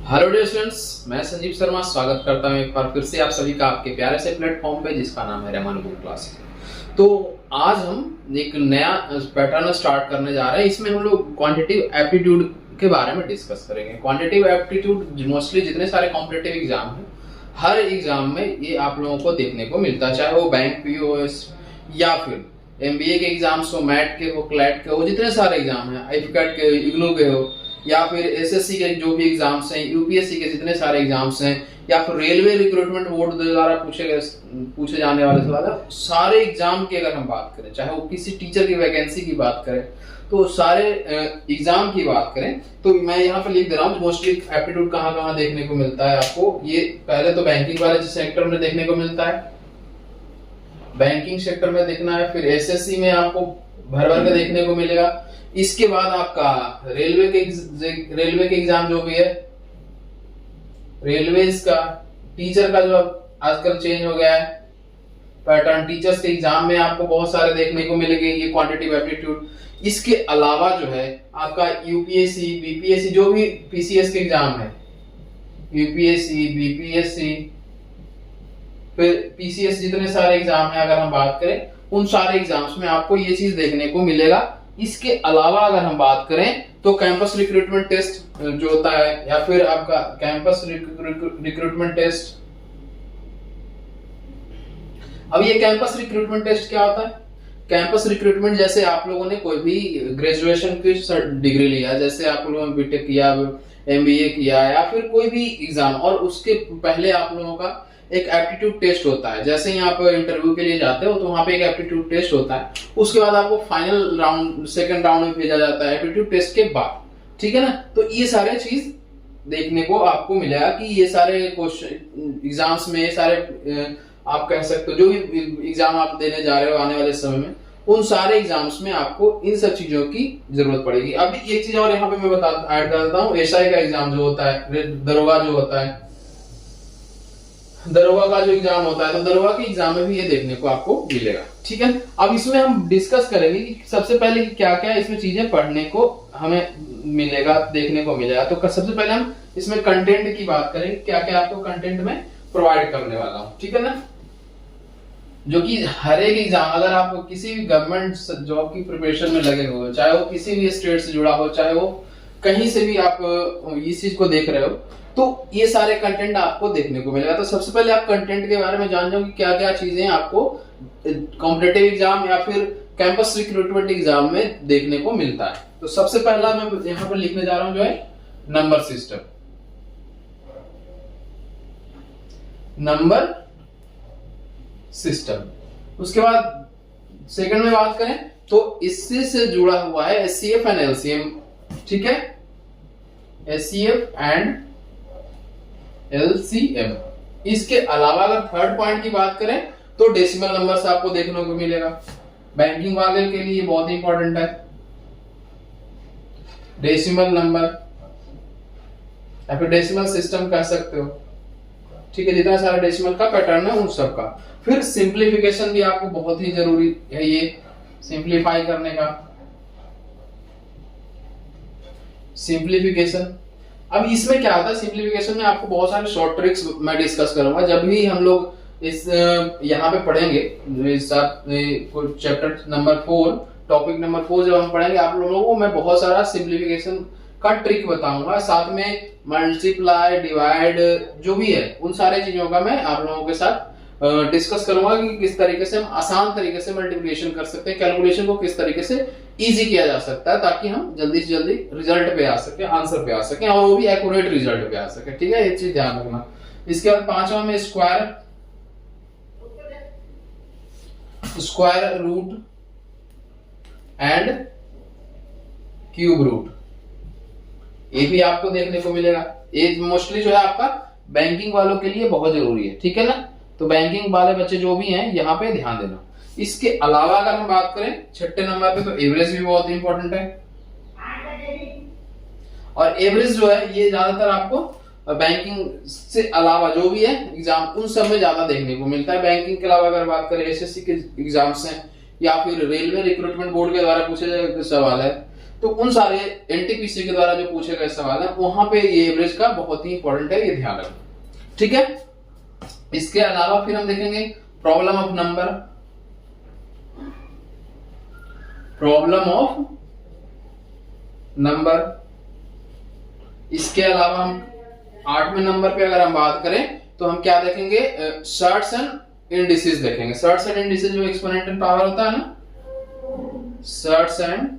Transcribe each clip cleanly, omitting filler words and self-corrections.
Hello dear students, मैं संजीव शर्मा स्वागत करता हूं एक बार फिर से आप सभी का आपके प्यारे से प्लेटफॉर्म पे जिसका नाम है रहमान बुक क्लासेस। तो आज हम एक नया पैटर्न स्टार्ट करने जा रहे हैं। इसमें हम लोग क्वांटिटेटिव एप्टीट्यूड के बारे में डिस्कस करेंगे। क्वांटिटेटिव एप्टीट्यूड मोस्टली जितने सारे कॉम्पिटिटिव एग्जाम हैं, हर एग्जाम में ये आप लोगों को देखने को मिलता है, चाहे वो बैंक पीओएस या फिर एमबीए के एग्जाम्स हो, मैट के हो, क्लैट के हो, जितने सारे एग्जाम हैं, आईफीकैट के, इग्नू के हो, या फिर एसएससी के जो भी एग्जाम्स हैं, यूपीएससी के जितने सारे एग्जाम्स हैं, या फिर रेलवे रिक्रूटमेंट बोर्ड द्वारा पूछे जाने वाले सवाल है, सारे एग्जाम की अगर हम बात करें, चाहे वो किसी टीचर की वैकेंसी की बात करें, तो सारे एग्जाम की बात करें, तो मैं यहाँ पे लिख दे रहा हूँ मोस्टली एप्टीट्यूड कहाँ कहाँ देखने को मिलता है आपको। ये पहले तो बैंकिंग वाले सेक्टर में देखने को मिलता है, बैंकिंग सेक्टर में देखना है, फिर एसएससी में आपको भर भर के देखने को मिलेगा। इसके बाद आपका रेलवे के एग्जाम जो भी है, रेलवेज का, टीचर का जो आजकल चेंज हो गया है पैटर्न, टीचर्स के एग्जाम में आपको बहुत सारे देखने को मिलेंगे ये क्वांटिटेटिव एप्टीट्यूड। इसके अलावा जो है आपका यूपीएससी, बीपीएससी, जो भी पीसीएस के एग्जाम है, यूपीएससी, बीपीएससी, फिर पीसीएस, जितने सारे एग्जाम है अगर हम बात करें, उन सारे एग्जाम्स में आपको ये चीज देखने को मिलेगा। इसके अलावा अगर हम बात करें तो कैंपस रिक्रूटमेंट टेस्ट जो होता है, या फिर आपका कैंपस रिक्रूटमेंट टेस्ट। अब ये कैंपस रिक्रूटमेंट टेस्ट क्या होता है? कैंपस रिक्रूटमेंट, जैसे आप लोगों ने कोई भी ग्रेजुएशन की डिग्री लिया, जैसे आप लोगों ने बीटेक किया, एमबीए किया, या फिर कोई भी एग्जाम, और उसके पहले आप लोगों का एक एप्टीट्यूड टेस्ट होता है। जैसे ही आप इंटरव्यू के लिए जाते हो तो वहां पे एक एप्टीट्यूड टेस्ट होता है, उसके बाद आपको फाइनल राउंड, सेकंड राउंड में भेजा जाता है एप्टीट्यूड टेस्ट के बाद, ठीक है ना। तो ये सारे चीज देखने को आपको मिलेगा कि ये सारे क्वेश्चन एग्जाम्स में, सारे आप कह सकते हो जो भी एग्जाम आप देने जा रहे हो आने वाले समय में, उन सारे एग्जाम्स में आपको इन सब चीजों की जरूरत पड़ेगी। अभी एक चीज और यहाँ पे मैं ऐड कर देता हूँ, एसआई का एग्जाम जो होता है, दरोगा जो होता है, दरोगा का जो एग्जाम होता है, तो दरोगा के एग्जाम में भी ये देखने को आपको मिलेगा, ठीक है। अब इसमें हम डिस्कस करेंगे कि सबसे पहले क्या क्या इसमें चीजें पढ़ने को हमें मिलेगा, देखने को मिलेगा। तो सबसे पहले हम इसमें कंटेंट की बात करेंगे, क्या क्या आपको कंटेंट में प्रोवाइड करने वाला हूं, ठीक है ना। जो कि हर एक एग्जाम, अगर आप किसी भी गवर्नमेंट जॉब की प्रिपरेशन में लगे हो, चाहे वो किसी भी स्टेट से जुड़ा हो, चाहे वो कहीं से भी आप इस चीज को देख रहे हो, तो ये सारे कंटेंट आपको देखने को मिलेगा। तो सबसे पहले आप कंटेंट के बारे में जान जाओ कि क्या क्या चीजें आपको कॉम्पिटिटिव एग्जाम या फिर कैंपस रिक्रूटमेंट एग्जाम में देखने को मिलता है। तो सबसे पहला मैं यहाँ पर लिखने जा रहा हूं जो है नंबर सिस्टम, नंबर सिस्टम। उसके बाद सेकंड में बात करें तो इससे से जुड़ा हुआ है एचसीएफ एंड एलसीएम, ठीक है, एचसीएफ एंड एलसीएम। इसके अलावा अगर थर्ड पॉइंट की बात करें तो डेसिमल नंबर्स आपको देखने को मिलेगा। बैंकिंग वाले के लिए बहुत इंपॉर्टेंट है डेसिमल नंबर, या फिर डेसिमल सिस्टम कह सकते हो, ठीक है, जितना सारा डेसिमल का पैटर्न है उन सब का। फिर सिंप्लीफिकेशन भी आपको बहुत ही जरूरी है, ये सिंप्लीफाई करने का, सिंप्लीफिकेशन। अब इसमें क्या होता है, सिंप्लीफिकेशन में आपको बहुत सारे शॉर्ट ट्रिक्स मैं डिस्कस करूंगा जब भी हम लोग इस यहाँ पे पढ़ेंगे। इस चैप्टर नंबर 4, टॉपिक नंबर 4 जब हम पढ़ेंगे, आप लोगों को मैं बहुत सारा सिंप्लीफिकेशन का ट्रिक बताऊंगा, साथ में मल्टीप्लाई, डिवाइड, जो भी है उन सारे चीजों का मैं आप लोगों के साथ डिस्कस करूंगा कि किस तरीके से हम आसान तरीके से मल्टीप्लिकेशन कर सकते हैं, कैलकुलेशन को किस तरीके से इजी किया जा सकता है, ताकि हम जल्दी से जल्दी रिजल्ट पे आ सके, आंसर पे आ सके, और वो भी एक्यूरेट रिजल्ट पे आ सके, ठीक है, ये चीज ध्यान रखना। इसके बाद पांचवा में square root and cube root, ये भी आपको देखने को मिलेगा। ये मोस्टली जो है आपका बैंकिंग वालों के लिए बहुत जरूरी है, ठीक है ना। तो बैंकिंग वाले बच्चे जो भी हैं यहाँ पे ध्यान देना। इसके अलावा अगर हम बात करें छठे नंबर पे, तो एवरेज भी बहुत इंपॉर्टेंट है, और एवरेज जो है ये ज्यादातर आपको बैंकिंग से अलावा जो भी है एग्जाम, उन सब में ज्यादा देखने को मिलता है। बैंकिंग के अलावा अगर बात करें एसएससी के एग्जाम्स हैं, या फिर रेलवे रिक्रूटमेंट बोर्ड के द्वारा पूछे गए सवाल है, तो उन सारे एनटीपीसी के द्वारा जो पूछे गए सवाल है वहां पे ये एवरेज का बहुत ही इंपॉर्टेंट है, ये ध्यान रखना। ठीक है, इसके अलावा फिर हम देखेंगे problem of number, problem of number. इसके अलावा हम 8वें नंबर पे अगर हम बात करें तो हम क्या देखेंगे, सर्ट्स एंड इंडिसेस देखेंगे। सर्ट्स एंड इंडिसेस जो एक्सपोनेंशियल पावर होता है ना, सर्ट्स एंड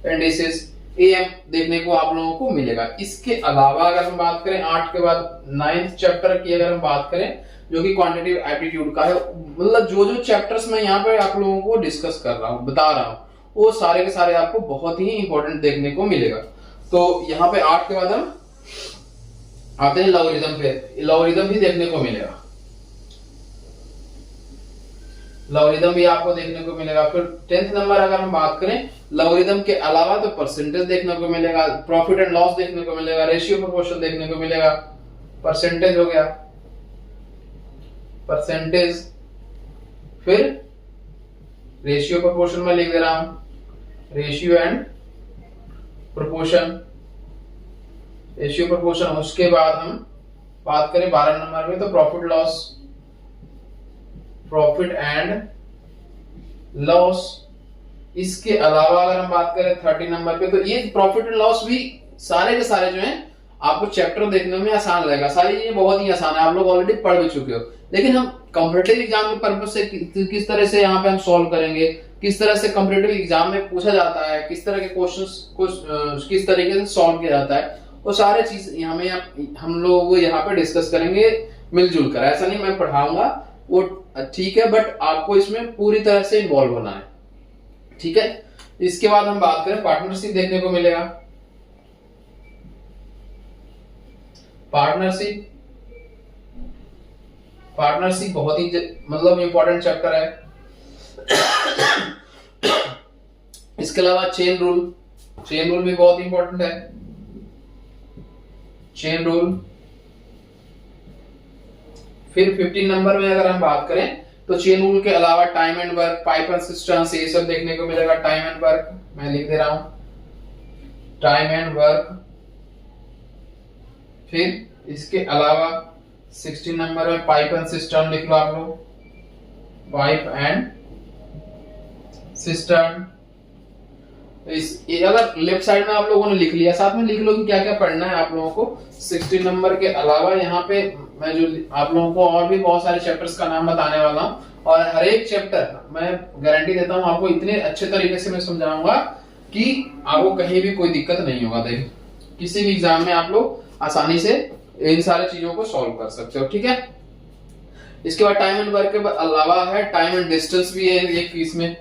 इंडिसेस एम देखने को आप लोगों को मिलेगा। इसके अलावा अगर हम बात करें 8 के बाद 9th चैप्टर की अगर हम बात करें जो कि क्वांटिटेटिव एप्टीट्यूड का है, मतलब जो जो चैप्टर्स मैं यहाँ पे आप लोगों को डिस्कस कर रहा हूँ, बता रहा हूँ, वो सारे के सारे आपको बहुत ही इंपॉर्टेंट देखने को मिलेगा। तो यहाँ पे 8 के बाद हम आते हैं लॉगरिथम पे, लॉगरिथम भी देखने को मिलेगा, लॉगरिथम भी आपको देखने को मिलेगा। फिर 10th नंबर अगर हम बात करें लॉगरिथम के अलावा तो परसेंटेज देखने को मिलेगा, प्रॉफिट एंड लॉस देखने को मिलेगा, रेशियो प्रोपोर्शन देखने को मिलेगा। परसेंटेज हो गया, परसेंटेज, फिर रेशियो प्रोपोर्शन में लिख दे रहा हूं, ratio and proportion, ratio proportion. उसके बाद हम बात करें 12 नंबर में तो profit loss, profit and loss. इसके अलावा अगर हम बात करें 30 नंबर पे तो ये प्रॉफिट एंड लॉस भी सारे के सारे जो हैं आपको चैप्टर देखने में आसान रहेगा। सारी चीजें बहुत ही आसान है, आप लोग ऑलरेडी पढ़ भी चुके हो, लेकिन हम कॉम्पिटिटिव एग्जाम के पर्पज से किस तरह से यहाँ पे हम सॉल्व करेंगे, किस तरह से कॉम्पिटिटिव एग्जाम में पूछा जाता है, किस तरह के क्वेश्चंस को किस तरीके से सॉल्व किया जाता है, वो सारे चीज हमें हम लोग यहाँ पे डिस्कस करेंगे मिलजुल कर। ऐसा नहीं मैं पढ़ाऊंगा वो ठीक है, बट आपको इसमें पूरी तरह से इन्वॉल्व होना है। ठीक है, इसके बाद हम बात करें पार्टनरशिप देखने को मिलेगा। पार्टनरशिप, पार्टनरशिप बहुत ही मतलब इंपॉर्टेंट चैप्टर है। इसके अलावा चेन रूल, चेन रूल भी बहुत इंपॉर्टेंट है, चेन रूल। फिर 15 नंबर में अगर हम बात करें तो चेन रूल के अलावा time and work, pipe and systems, ये सब देखने को मिलेगा। टाइम एंड वर्क मैं लिख दे रहा हूं, टाइम एंड वर्क। फिर इसके अलावा 16 नंबर में पाइप एंड सिस्टम लिख लो आप लोग, पाइप एंड सिस्टम। अगर लेफ्ट साइड में आप लोगों ने लिख लिया, साथ में लिख लो कि क्या क्या पढ़ना है आप लोगों को। 16 नंबर के अलावा यहाँ पे मैं जो आप लोगों को और भी बहुत सारे चैप्टर्स का नाम बताने वाला हूँ, और हर एक चैप्टर मैं गारंटी देता हूँ आपको इतने अच्छे तरीके से मैं समझाऊंगा कि आपको कहीं भी कोई दिक्कत नहीं होगा। देखिए किसी भी एग्जाम में आप लोग आसानी से इन सारी चीजों को सॉल्व कर सकते हो। ठीक है, इसके बाद टाइम एंड वर्क के अलावा है टाइम एंड डिस्टेंस भी है एक इसमें।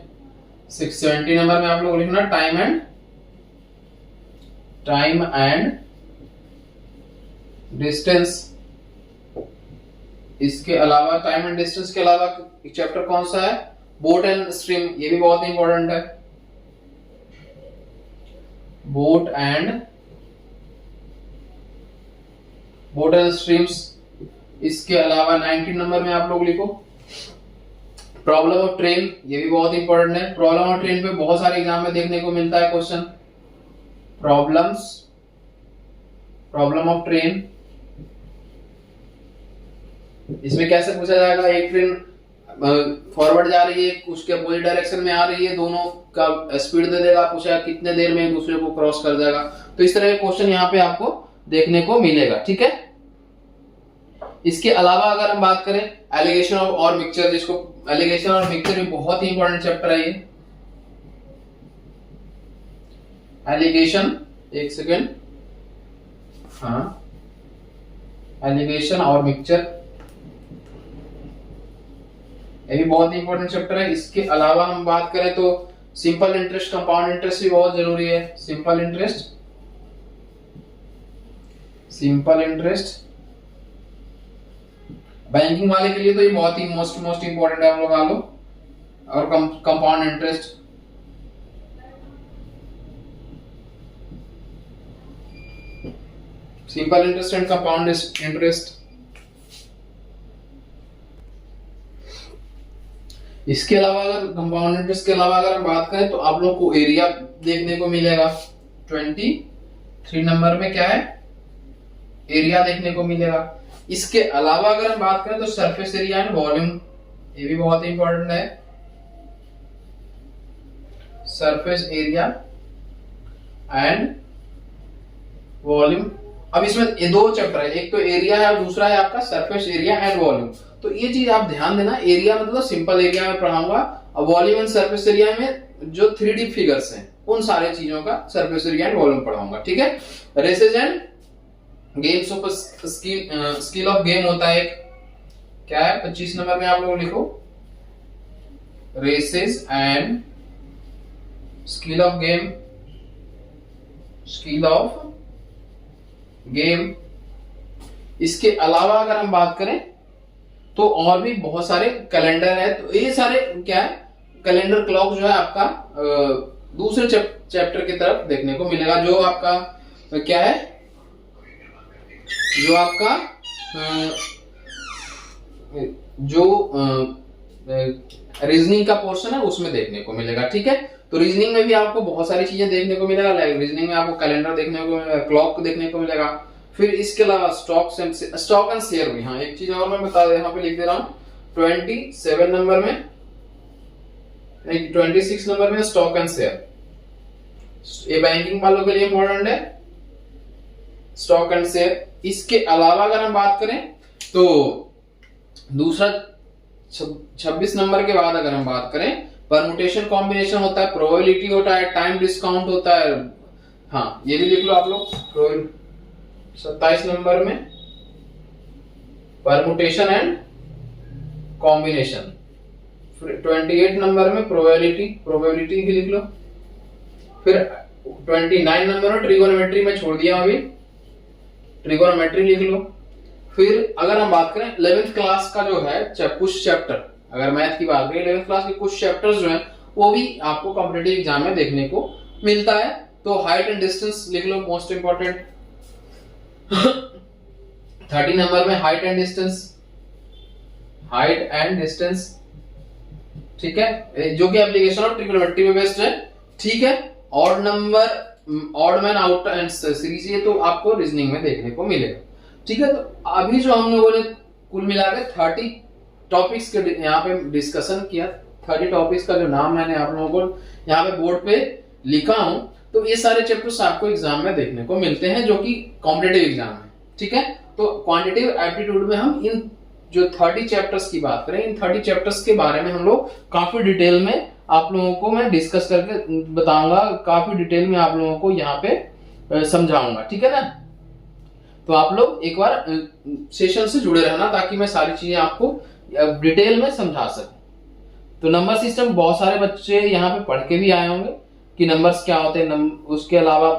670 नंबर में आप लोग लिखना टाइम एंड डिस्टेंस। इसके अलावा टाइम एंड डिस्टेंस के अलावा चैप्टर कौन सा है, बोट एंड स्ट्रीम, ये भी बहुत इंपॉर्टेंट है, बोट एंड स्ट्रीम्स। इसके अलावा 19 नंबर में आप लोग लिखो प्रॉब्लम ऑफ ट्रेन, ये भी बहुत इंपॉर्टेंट है। प्रॉब्लम ऑफ ट्रेन पे बहुत सारे एग्जाम में देखने को मिलता है क्वेश्चन, प्रॉब्लम ऑफ ट्रेन। इसमें कैसे पूछा जाएगा, एक ट्रेन फॉरवर्ड जा रही है, उसके अपोजिट डायरेक्शन में आ रही है, दोनों का स्पीड दे देगा, पूछा कितने देर में एक दूसरे को क्रॉस कर जाएगा। तो इस तरह के क्वेश्चन यहाँ पे आपको देखने को मिलेगा। ठीक है, इसके अलावा अगर हम बात करें एलिगेशन और मिक्सचर, जिसको एलिगेशन और मिक्सचर भी बहुत ही इंपॉर्टेंट चैप्टर है ये। एलिगेशन, एक सेकेंड, हाँ, एलिगेशन और मिक्सचर ये भी बहुत इंपॉर्टेंट चैप्टर है। इसके अलावा हम बात करें तो सिंपल इंटरेस्ट, कंपाउंड इंटरेस्ट भी बहुत जरूरी है। सिंपल इंटरेस्ट बैंकिंग वाले के लिए तो ये बहुत ही मोस्ट इंपॉर्टेंट है, हम लोग लो। और compound interest, simple interest and compound interest. इसके अलावा अगर कंपाउंड इंटरेस्ट के अलावा अगर हम बात करें तो आप लोगों को एरिया देखने को मिलेगा। 23 नंबर में क्या है, एरिया देखने को मिलेगा। इसके अलावा अगर हम बात करें तो सरफेस एरिया एंड वॉल्यूम, ये भी बहुत इंपॉर्टेंट है। Surface area and volume. अब इसमें ये दो चैप्टर है, एक तो एरिया है और दूसरा है आपका सरफेस एरिया एंड वॉल्यूम। तो ये चीज आप ध्यान देना, एरिया मतलब सिंपल एरिया में पढ़ाऊंगा और वॉल्यूम एंड सरफेस एरिया में जो 3D फिगर्स हैं उन सारे चीजों का सरफेस एरिया एंड वॉल्यूम पढ़ाऊंगा, ठीक है। Races and games of skill of game होता है एक, क्या है 25 नंबर में आप लोग लिखो, races and skill of game, skill of game. इसके अलावा अगर हम बात करें तो और भी बहुत सारे कैलेंडर है। तो ये सारे क्या है, कैलेंडर क्लॉक जो है आपका दूसरे चैप्टर की तरफ देखने को मिलेगा। जो आपका क्या है, जो आपका जो रीजनिंग का पोर्शन है उसमें देखने को मिलेगा, ठीक है। तो रीजनिंग में भी आपको बहुत सारी चीजें देखने को मिलेगा। रीजनिंग में आपको कैलेंडर देखने को मिलेगा, क्लॉक देखने को मिलेगा। फिर इसके अलावा स्टॉक एंड शेयर भी। हाँ, एक चीज और मैं बता दे, यहाँ पे लिख दे रहा हूँ 27 नंबर में, 26 नंबर में स्टॉक एंड शेयर, ये बैंकिंग वालों के लिए इंपॉर्टेंट है, स्टॉक एंड शेयर। इसके अलावा अगर हम बात करें तो दूसरा 26 नंबर के बाद अगर हम बात करें, परमुटेशन कॉम्बिनेशन होता है, प्रोबेबिलिटी होता है, टाइम डिस्काउंट होता है। हाँ, ये भी लिख लो आप लोग। 27 नंबर में परमुटेशन एंड कॉम्बिनेशन। 28 नंबर में प्रोबेबिलिटी भी लिख लो। फिर 29 नंबर में ट्रिगोनोमेट्री में छोड़ दिया अभी, ट्रिगोनोमेट्री लिख लो। फिर अगर हम बात करें 11th क्लास का जो है कुछ चैप्टर, अगर मैथ की बात करें 11th क्लास के कुछ चैप्टर्स जो हैं वो भी आपको कॉम्पिटिटिव एग्जाम में देखने को मिलता है। तो हाइट एंड डिस्टेंस लिख लो, मोस्ट इंपॉर्टेंट। 30 नंबर में हाइट एंड डिस्टेंस, ठीक है, जो कि एप्लीकेशन ऑफ ट्रिगोनोमेट्री में बेस्ड है, ठीक है। Odd man out and series, ये तो आपको रीजनिंग में देखने को मिलेगा, ठीक है। तो अभी जो हम लोगों ने कुल मिलाकर 30 टॉपिक्स के यहाँ पे डिस्कशन किया, 30 टॉपिक्स का जो नाम मैंने आप लोगों को यहाँ पे बोर्ड पे लिखा हूं, तो ये सारे चैप्टर्स आपको एग्जाम में देखने को मिलते हैं जो कि कॉम्पिटिटिव एग्जाम है, ठीक है। तो क्वांटिटेटिव एप्टीट्यूड में हम इन जो 30 चैप्टर्स की बात करें, इन 30 चैप्टर्स के बारे में हम लोग काफी डिटेल में आप लोगों को मैं डिस्कस करके बताऊंगा, काफी डिटेल में आप लोगों को यहाँ पे समझाऊंगा, ठीक है ना। तो आप लोग एक बार सेशन से जुड़े रहना ताकि मैं सारी चीजें आपको डिटेल में समझा सकूं। तो नंबर सिस्टम बहुत सारे बच्चे यहाँ पे पढ़ के भी आए होंगे कि नंबर्स क्या होते हैं, उसके अलावा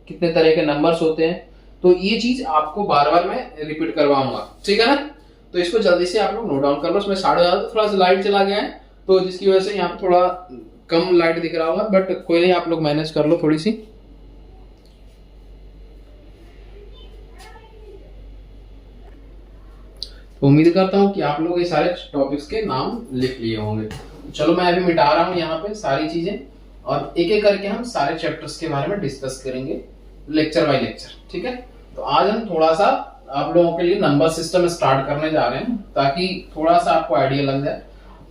कितने तरह के नंबर्स होते हैं। तो ये चीज आपको बार बार मैं रिपीट करवाऊंगा, ठीक है ना। तो इसको जल्दी से आप लोग नोट डाउन कर लो। इसमें 8:30 थोड़ा सा लाइट चला गया है तो जिसकी वजह से यहाँ पे थोड़ा कम लाइट दिख रहा होगा, बट कोई नहीं, आप लोग मैनेज कर लो थोड़ी सी। तो उम्मीद करता हूँ कि आप लोग ये सारे टॉपिक्स के नाम लिख लिए होंगे। चलो मैं अभी मिटा रहा हूँ यहाँ पे सारी चीजें और एक एक करके हम सारे चैप्टर्स के बारे में डिस्कस करेंगे लेक्चर बाय लेक्चर, ठीक है। तो आज हम थोड़ा सा आप लोगों के लिए नंबर सिस्टम स्टार्ट करने जा रहे हैं ताकि थोड़ा सा आपको आइडिया लग जाए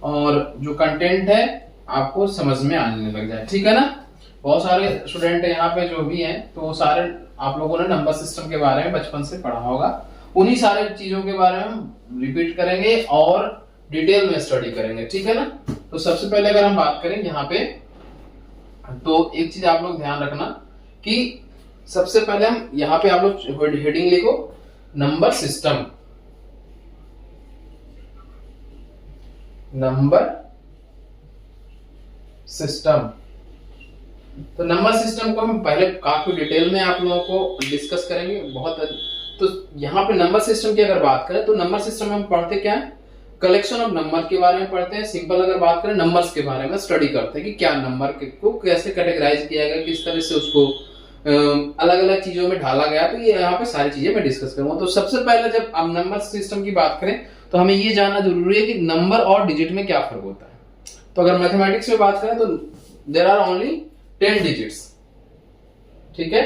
और जो कंटेंट है आपको समझ में आने लग जाए, ठीक है ना। बहुत सारे स्टूडेंट यहाँ पे जो भी हैं तो सारे आप लोगों ने नंबर सिस्टम के बारे में बचपन से पढ़ा होगा, उन्हीं सारे चीजों के बारे में हम रिपीट करेंगे और डिटेल में स्टडी करेंगे, ठीक है ना। तो सबसे पहले अगर हम बात करें यहाँ पे तो एक चीज आप लोग ध्यान रखना कि सबसे पहले हम यहाँ पे आप लोग हेडिंग लिखो नंबर सिस्टम, नंबर सिस्टम। तो नंबर सिस्टम को हम पहले काफी डिटेल में आप लोगों को डिस्कस करेंगे बहुत। तो यहाँ पे नंबर सिस्टम की अगर बात करें तो नंबर सिस्टम में हम पढ़ते क्या है, कलेक्शन ऑफ नंबर के बारे में पढ़ते हैं। सिंपल अगर बात करें नंबर्स के बारे में स्टडी करते हैं कि क्या नंबर को कैसे कैटेगराइज किया गया, किस तरह से उसको अलग अलग चीजों में ढाला गया। तो ये यहाँ पे सारी चीजें मैं डिस्कस करूंगा। तो सबसे पहले जब हम नंबर सिस्टम की बात करें तो हमें ये जानना जरूरी है कि नंबर और डिजिट में क्या फर्क होता है। तो अगर मैथमेटिक्स में बात करें तो देर आर ओनली 10 डिजिट्स, ठीक है।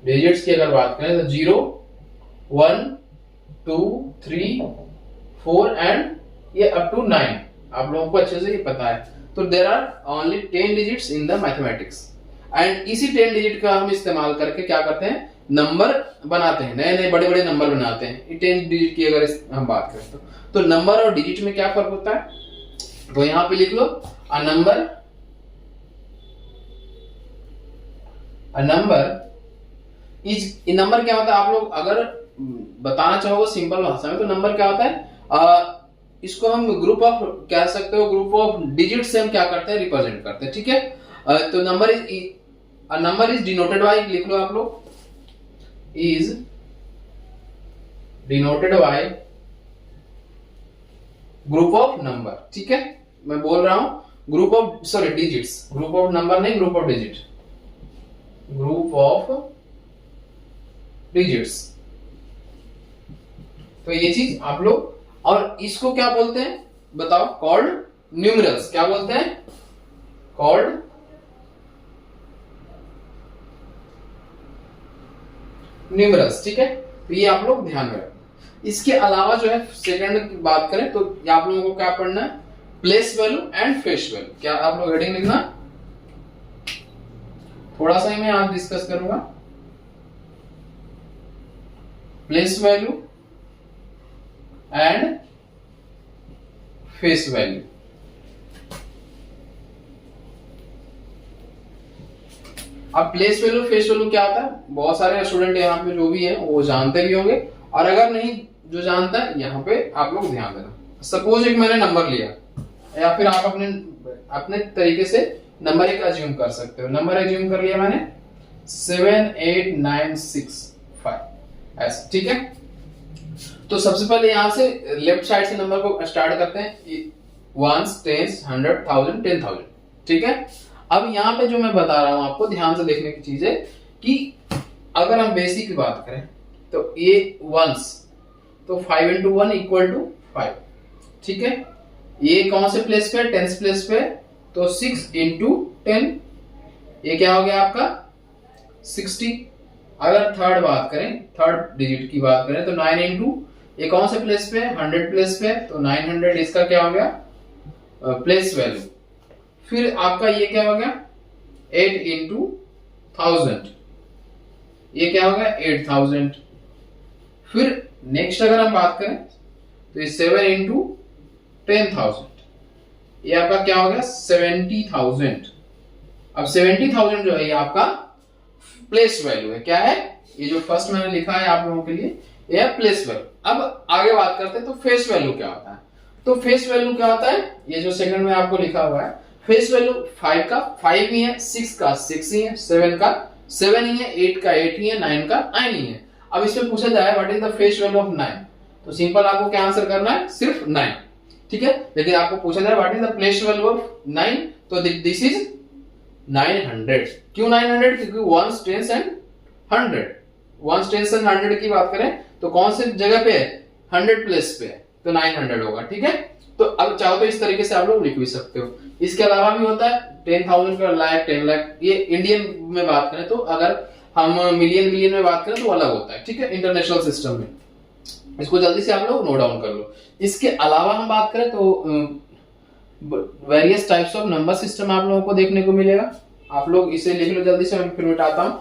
डिजिट्स की अगर बात करें तो 0, 1, 2, 3, 4 एंड ये अप टू 9, आप लोगों को अच्छे से ये पता है। तो there are only 10 digits in the mathematics and इसी 10 डिजिट का हम इस्तेमाल करके क्या करते हैं, नंबर बनाते हैं, नए नए बड़े बड़े नंबर बनाते हैं। 10 डिजिट की अगर हम बात करें तो नंबर और डिजिट में क्या फर्क होता है, तो यहां पे लिख लो अ नंबर इज, नंबर क्या होता है, आप लोग अगर बताना चाहो सिंपल भाषा में तो नंबर क्या होता है, इसको हम ग्रुप ऑफ कह सकते हो, ग्रुप ऑफ डिजिट से हम क्या करते हैं, रिप्रेजेंट करते हैं, ठीक है। तो नंबर इज डिनोटेड बाय, लिख लो आप लोग, is denoted by group of number, ठीक है। मैं बोल रहा हूं group of, sorry digits, group of number नहीं, group of digit, group of digits. तो ये चीज आप लोग, और इसको क्या बोलते हैं बताओ, कॉल्ड न्यूमरल्स, क्या बोलते हैं, कॉल्ड न्यूमरल्स, ठीक है। तो ये आप लोग ध्यान में रखें। इसके अलावा जो है सेकंड की बात करें तो आप लोगों को क्या पढ़ना है, place value and face value. क्या आप लोग हेडिंग लिखना, थोड़ा सा ही मैं आज डिस्कस करूंगा, place value and face value. अब प्लेस वैल्यू फेस वैल्यू क्या होता है, बहुत सारे स्टूडेंट यहाँ पे जो भी है वो जानते भी होंगे, और अगर नहीं जो जानता है यहाँ पे आप लोग ध्यान देना। सपोज एक मैंने नंबर लिया, या फिर आप अपने तरीके से नंबर एक अज्यूम कर सकते हो। नंबर अज्यूम कर लिया मैंने 78965 ऐसा, ठीक है। तो सबसे पहले यहां से लेफ्ट साइड से नंबर को स्टार्ट करते हैं, 1s, 10s, 100, 1000, 10,000, ठीक है। अब यहाँ पे जो मैं बता रहा हूं आपको ध्यान से देखने की चीज है कि अगर हम बेसिक की बात करें तो ये वंस, तो 5 into 1 इक्वल टू 5, ठीक है। ये कौन से प्लेस पे, टेंस प्लेस पे, तो 6 into 10, ये क्या हो गया आपका 60। अगर थर्ड बात करें, थर्ड डिजिट की बात करें तो 9 into, ये कौन से प्लेस पे, 100 प्लेस पे, तो 900 इसका क्या हो गया प्लेस वैल्यू। फिर आपका ये क्या हो गया 8 into 1000, ये क्या हो गया 8000। फिर नेक्स्ट अगर हम बात करें तो ये 7 into 10,000, ये आपका क्या हो गया 70,000। अब 70,000 जो है ये आपका प्लेस वैल्यू है, क्या है, ये जो फर्स्ट मैंने लिखा है आप लोगों के लिए ये है प्लेस वैल्यू। अब आगे बात करते हैं तो फेस वैल्यू क्या होता है। तो फेस वैल्यू क्या होता है, ये जो सेकंड में आपको लिखा हुआ है, फेस वैल्यू 5 का 5 ही है, 6 का 6 ही है, 7 का 7 ही है, 8 का 8 ही है, 9 का 9 ही है। अब इसमें पूछा जाए what is the face value of 9, तो सिंपल आपको क्या आंसर करना है, सिर्फ 9, ठीक है। लेकिन आपको पूछा जाए what is the place value of 9, तो दिस इज 900। क्यों 900, क्योंकि 1s, 10s and 100, 1s, 10s and 100 की बात करें तो कौन से जगह पे है, 100 प्लेस पे है, तो 900 होगा, ठीक है। तो अब चाहो तो इस तरीके से आप लोग लिख भी सकते हो। इसके अलावा भी होता है 10,000 का लाख, 10 लाख, ये इंडियन में बात करें तो, अगर हम मिलियन में बात करें तो अलग होता है, ठीक है, इंटरनेशनल सिस्टम में। इसको जल्दी से आप लोग नोट डाउन कर लो। इसके अलावा हम बात करें तो various types of number system आप लोगों को देखने को मिलेगा। आप लोग इसे लिख लो जल्दी से, मैं फिर मिटाता हूं।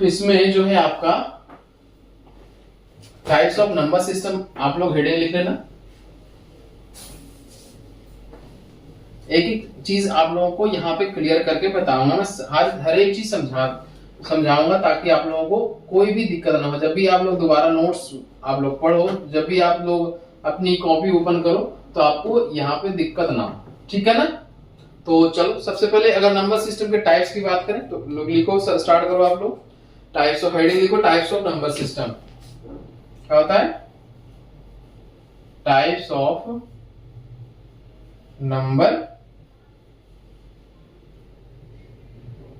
इसमें जो है आपका टाइप्स ऑफ नंबर सिस्टम, आप लोग हेडिंग लिख लेना। एक एक चीज आप लोगों को यहाँ पे क्लियर करके बताऊंगा, मैं हर एक चीज समझाऊंगा ताकि आप लोगों को कोई भी दिक्कत ना हो। जब भी आप लोग दोबारा नोट्स आप लोग पढ़ो, जब भी आप लोग अपनी कॉपी ओपन करो तो आपको यहाँ पे दिक्कत ना हो, ठीक है ना। तो चलो सबसे पहले अगर नंबर सिस्टम के टाइप्स की बात करें तो लोग लिखो, स्टार्ट करो आप लोग, टाइप्स ऑफ, हेडिंग लिखो टाइप्स ऑफ नंबर सिस्टम। क्या होता है, टाइप्स ऑफ नंबर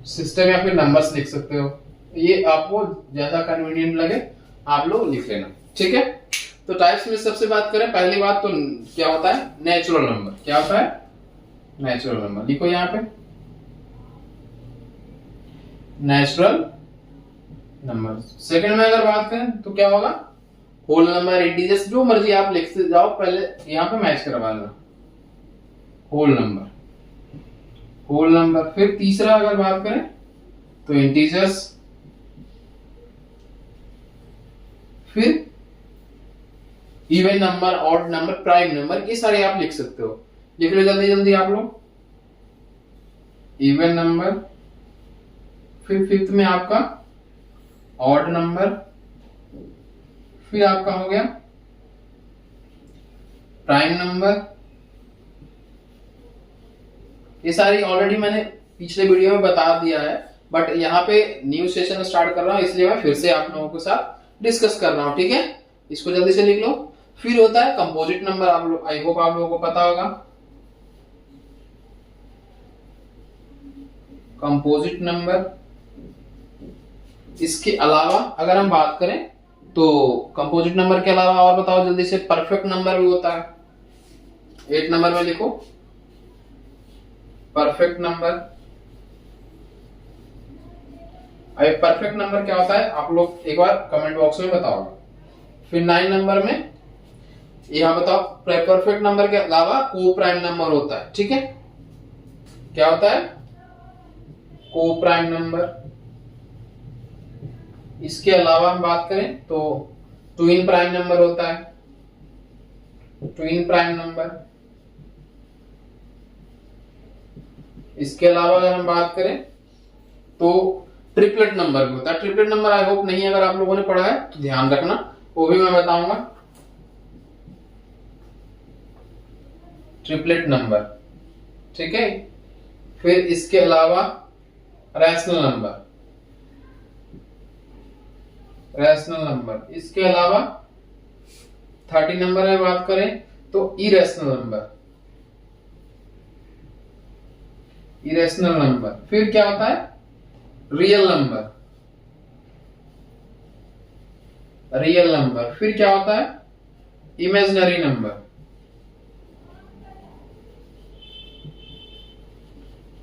सिस्टम, या फिर नंबर्स लिख सकते हो, ये आपको ज्यादा कन्वीनियंट लगे आप लोग लिख लेना, ठीक है। तो टाइप्स में सबसे बात करें, पहली बात तो क्या होता है, नेचुरल नंबर। क्या होता है, नेचुरल नंबर। लिखो यहाँ पे नेचुरल नंबर। सेकंड में अगर बात करें तो क्या होगा, होल नंबर, इंटीजर्स, जो मर्जी आप लिखते जाओ, पहले यहाँ पे मैच करवा लेना, होल नंबर, होल नंबर। फिर तीसरा अगर बात करें तो इंटीजर्स, फिर even number, odd number, prime number, ये सारे आप लिख सकते हो। लिख लो जल्दी जल्दी आप लोग, इवन नंबर, फिर फिफ्थ में आपका ऑड नंबर, फिर आपका हो गया प्राइम नंबर। ये सारी ऑलरेडी मैंने पिछले वीडियो में बता दिया है, बट यहाँ पे न्यू सेशन स्टार्ट कर रहा हूं, इसलिए मैं फिर से आप लोगों के साथ डिस्कस कर रहा हूं। ठीक है, इसको जल्दी से लिख लो। फिर होता है कंपोजिट नंबर, आप लोग, आई होप आप लोगों को पता होगा, कंपोजिट नंबर। इसके अलावा अगर हम बात करें तो कंपोजिट नंबर के अलावा और बताओ जल्दी से, परफेक्ट नंबर भी होता है। 8 नंबर में लिखो परफेक्ट नंबर। अभी परफेक्ट नंबर क्या होता है आप लोग एक बार कमेंट बॉक्स में बताओगे। फिर 9 नंबर में यहां बताओ, परफेक्ट नंबर के अलावा को प्राइम नंबर होता है। ठीक है, क्या होता है, को प्राइम नंबर। इसके अलावा हम बात करें तो ट्विन प्राइम नंबर होता है, ट्विन प्राइम नंबर। इसके अलावा अगर हम बात करें तो ट्रिपलेट नंबर भी होता है। ट्रिपलेट नंबर आई होप नहीं, अगर आप लोगों ने पढ़ा है तो ध्यान रखना, वो भी मैं बताऊंगा। ट्रिपलेट नंबर, ठीक है। फिर इसके अलावा रैशनल नंबर, रैशनल नंबर। इसके अलावा 30 नंबर में बात करें तो इरेशनल नंबर, इरेशनल नंबर। फिर क्या होता है, रियल नंबर, रियल नंबर। फिर क्या होता है, इमेजिनरी नंबर,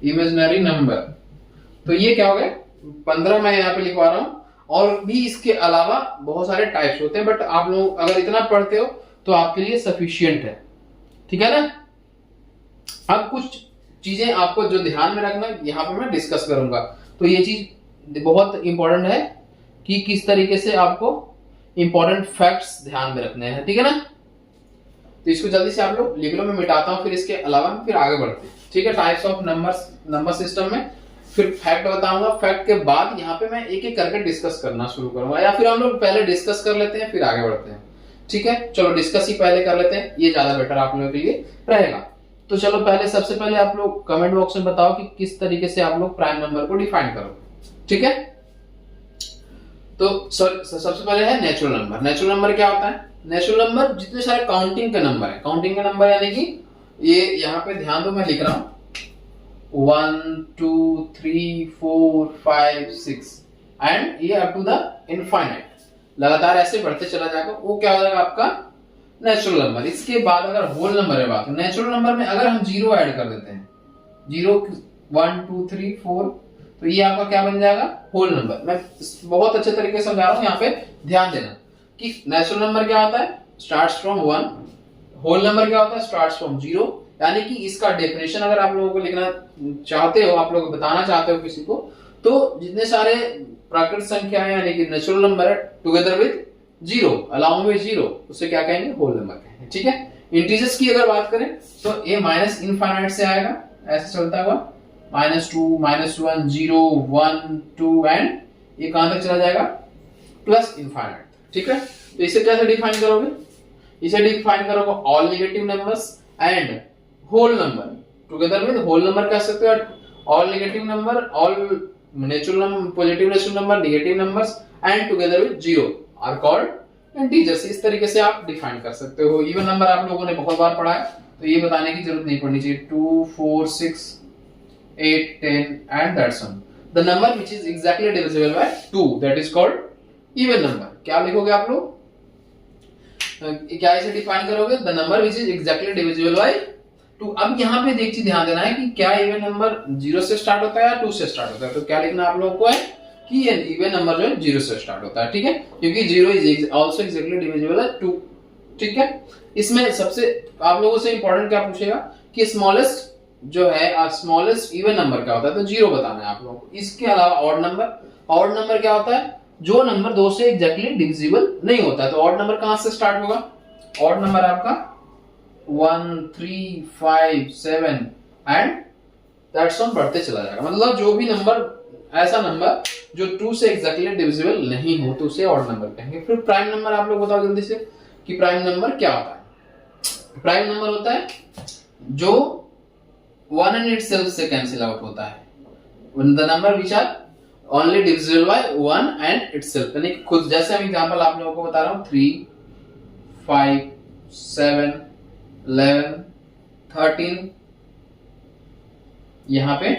इमेजिनरी नंबर। तो ये क्या हो गए 15 मैं यहाँ पे लिखवा रहा हूं। और भी इसके अलावा बहुत सारे टाइप्स होते हैं, बट आप लोग अगर इतना पढ़ते हो तो आपके लिए सफिशियंट है। ठीक है ना। अब कुछ चीजें आपको जो ध्यान में रखना, यहाँ पे मैं डिस्कस करूंगा। तो ये चीज बहुत इंपॉर्टेंट है कि किस तरीके से आपको इंपॉर्टेंट फैक्ट्स ध्यान में रखने हैं। ठीक है ना। तो इसको जल्दी से आप लोग लिख लो, मैं मिटाता हूं, फिर इसके अलावा फिर आगे बढ़ते हैं। ठीक है, types of numbers, number system में फिर फैक्ट बताऊंगा। फैक्ट के बाद यहाँ पे मैं एक एक करके डिस्कस करना शुरू करूंगा, या फिर हम लोग पहले डिस्कस कर लेते हैं फिर आगे बढ़ते हैं। ठीक है, चलो डिस्कस ही पहले कर लेते हैं, ये ज्यादा बेटर आप लोगों के लिए रहेगा। तो चलो पहले, सबसे पहले आप लोग कमेंट बॉक्स में बताओ कि किस तरीके से आप लोग प्राइम नंबर को डिफाइन करोगे। ठीक है, तो सबसे पहले है नेचुरल नंबर। नेचुरल नंबर क्या होता है, नेचुरल नंबर जितने सारे काउंटिंग के नंबर है, काउंटिंग के नंबर यानी कि ये यहाँ पे ध्यान दो, मैं लिख रहा हूं 1 2 3 4 5 6 एंड ये अप टू द इनफाइनाइट, लगातार ऐसे बढ़ते चला जाएगा, वो क्या हो जाएगा आपका नेचुरल नंबर। इसके बाद अगर होल नंबर है बात, नेचुरल नंबर में अगर हम 0 ऐड कर देते हैं, 0 1 2 3 4, तो ये आपका क्या बन जाएगा, होल नंबर। मैं बहुत अच्छे तरीके से समझा रहा हूं, यहाँ पे ध्यान देना कि नेचुरल नंबर क्या होता है, स्टार्ट्स फ्रॉम 1, होल नंबर क्या होता है, स्टार्ट्स फ्रॉम 0। यानी कि इसका डेफिनेशन अगर आप लोगों को लिखना चाहते हो, आप लोग बताना चाहते हो किसी को, तो जितने सारे प्राकृतिक संख्या है यानी कि नेचुरल नंबर है टुगेदर विद 0, अलोंग विद 0, उसे क्या कहेंगे, होल नंबर कहेंगे। ठीक है, इंटीजर्स की अगर बात करें तो ये माइनस इनफाइनाइट से आएगा, ऐसे चलता हुआ -2 -1 0 1 2 एंड ये कहां तक चला जाएगा, प्लस इनफाइनाइट। ठीक है, तो इसे कैसे डिफाइन करोगे, इसे डिफाइन करोगे all negative numbers and whole number together with whole number कह सकते हो, all negative number, all natural number, positive natural number, negative numbers and together with 0 are called integers. इस तरीके से आप डिफाइन कर सकते हो। इवन नंबर आप लोगों ने बहुत बार पढ़ा है, तो ये बताने की जरूरत नहीं पड़नी चाहिए। 2 4 6 8 10 and that's on the number which is exactly divisible by 2, that is called even number। क्या लिखोगे आप लोग, क्या इसे डिफाइन करोगे, the number which is exactly divisible by 2। अब यहाँ पे एक चीज ध्यान देना है कि क्या इवन नंबर 0 से स्टार्ट होता है या 2 से स्टार्ट होता है। तो क्या लिखना आप लोगों को है कि ये इवन नंबर जो है 0 से स्टार्ट होता है, ठीक है, क्योंकि 0 is also exactly divisible by 2, ठीक है। इसमें सबसे आप लोगों से इंपॉर्टेंट क्या पूछेगा कि स्मॉलेस्ट जो है स्मॉलेस्ट इवन नंबर क्या होता है, तो 0 बताना है आप लोगों को। इसके अलावा ऑड नंबर क्या होता है, जो नंबर 2 से एग्जैक्टली डिविजिबल नहीं होता है। तो ऑड नंबर कहां से स्टार्ट होगा, ऑड नंबर आपका 1 3 5 7 एंड दैट्स ऑन बढ़ते चला जाएगा। मतलब जो भी नंबर ऐसा नंबर जो 2 से एग्जैक्टली डिविजिबल नहीं हो तो उसे ऑड नंबर कहेंगे। फिर प्राइम नंबर आप लोग बताओ जल्दी से कि प्राइम नंबर क्या होता है। प्राइम नंबर होता है जो 1 एंड इटसेल्फ से कैंसिल आउट होता है, the number which are only divisible by 1 and itself, यानी खुद। जैसे हम एग्जांपल आप लोगों को बता रहा हूं 3 5 7 11 13, यहां पे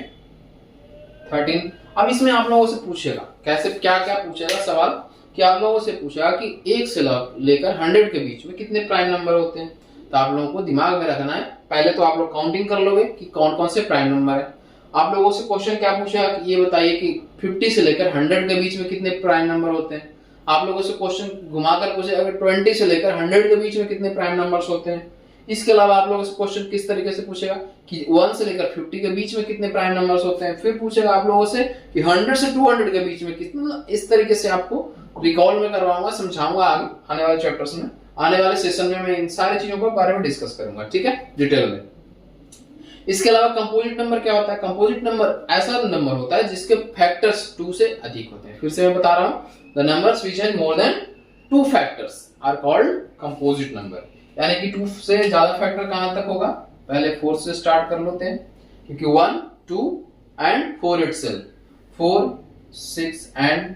13। अब इसमें आप लोगों से पूछेगा कैसे, क्या क्या पूछेगा सवाल कि आप लोगों से पूछेगा कि 1 से लेकर 100 के बीच में कितने प्राइम नंबर होते हैं। तो आप लोगों को दिमाग में रखना है, पहले तो आप लोग काउंटिंग कर लोगे कि कौन कौन से प्राइम नंबर है। आप लोगों से क्वेश्चन क्या पूछेगा कि ये बताइए कि 50 से लेकर 100 के बीच में कितने प्राइम नंबर होते हैं। आप लोगों से क्वेश्चन घुमाकर पूछेगा कि 20 से लेकर 100 के बीच में कितने प्राइम नंबर्स होते हैं। इसके अलावा आप लोगों से क्वेश्चन किस तरीके से पूछेगा कि 1 से लेकर 50 के बीच में कितने प्राइम नंबर्स होते हैं। फिर पूछेगा आप लोगों से कि 100 से 200 के बीच में कितने। इस तरीके से आपको रिकॉल में करवाऊंगा, समझाऊंगा आगे आने वाले चैप्टर्स में, आने वाले सेशन में मैं इन सारी चीजों के बारे में डिस्कस करूंगा, ठीक है, डिटेल में। इसके अलावा कंपोजिट नंबर क्या होता है, कंपोजिट नंबर ऐसा नंबर होता है जिसके फैक्टर्स 2 से अधिक होते हैं। फिर से मैं बता रहा हूं, the numbers which have more than 2 factors are called composite number. यानी कि 2 से ज्यादा फैक्टर कहां तक होगा, पहले 4 से स्टार्ट कर लेते हैं, क्योंकि 1 2 एंड 4 इटसेल्फ, 4 6 एंड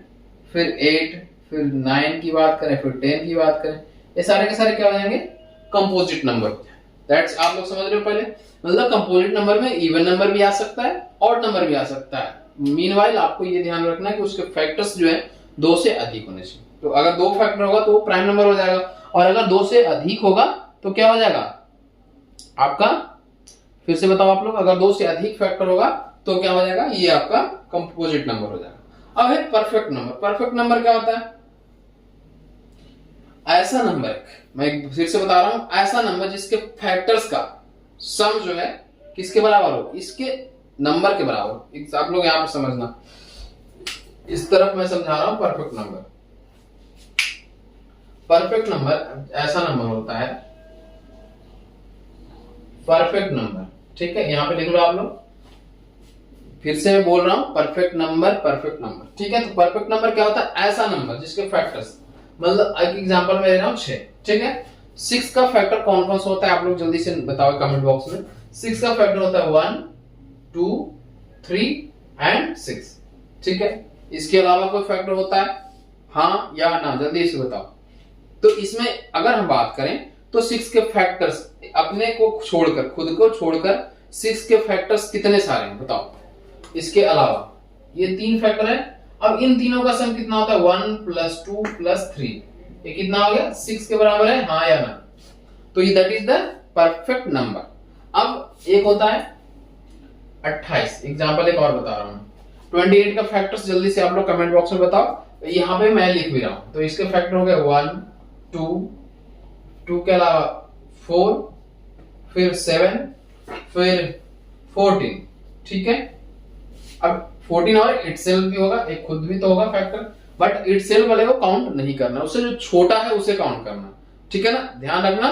फिर 8 फिर 9 की बात करें, फिर 10 की बात करें, ये सारे के सारे क्या हो जाएंगे, कंपोजिट नंबर। दैट्स आप लोग समझ रहे हो पहले। मतलब कंपोजिट नंबर में इवन नंबर भी आ सकता है, ऑड नंबर भी आ सकता है। मीनवाइल आपको ये ध्यान रखना है कि उसके फैक्टर्स जो है 2 से अधिक होने चाहिए। तो अगर 2 फैक्टर होगा तो वो प्राइम नंबर हो जाएगा, और अगर 2 से अधिक होगा तो क्या हो जाएगा आपका, फिर से बताओ आप लोग, अगर 2 से अधिक फैक्टर होगा तो क्या हो जाएगा, ये आपका कंपोजिट नंबर हो जाएगा। अब है परफेक्ट नंबर। परफेक्ट नंबर क्या होता है, ऐसा नंबर, मैं फिर से बता रहा हूं, ऐसा नंबर जिसके फैक्टर्स का सम जो है किसके बराबर हो, इसके नंबर के बराबर हो। आप लोग यहां पर समझना, इस तरफ मैं समझा रहा हूं परफेक्ट नंबर। परफेक्ट नंबर ऐसा नंबर होता है, परफेक्ट नंबर, ठीक है, यहां पे लिख लो आप लोग। फिर से मैं बोल रहा हूं, परफेक्ट नंबर, परफेक्ट नंबर, ठीक है। तो परफेक्ट नंबर क्या होता है, ऐसा नंबर जिसके फैक्टर्स, मतलब एक एग्जांपल में ले रहा हूं 6, ठीक है। 6 का फैक्टर कौन कौन सा होता है आप लोग जल्दी से बताओ कमेंट बॉक्स में। 6 का फैक्टर होता है 1 2 3 एंड 6, ठीक है। इसके अलावा कोई फैक्टर होता है, हाँ या ना, जल्दी से बताओ। तो इसमें अगर हम बात करें तो 6 के फैक्टर्स अपने को छोड़कर, खुद को छोड़कर 6 के फैक्टर्स कितने सारे हैं बताओ। इसके अलावा ये 3 फैक्टर है। अब इन तीनों का सम कितना होता है, 1 + 2 + 3, ये कितना हो गया, 6 के बराबर है, हाँ या ना। तो ये that is the perfect number. अब एक होता है 28, एग्जांपल एक और बता रहा हूं। 28 का फैक्टर्स जल्दी से आप लोग कमेंट बॉक्स में बताओ, यहां पे मैं लिख भी रहा हूं। तो इसके फैक्टर हो गए 1 2 के अलावा 4 फिर 7 फिर 14, ठीक है। अब 14 और इटसेल्फ भी होगा, एक खुद भी तो होगा फैक्टर, बट इटसेल्फ वाले को काउंट नहीं करना, उससे जो छोटा है उसे काउंट करना, ठीक है ना। ध्यान रखना,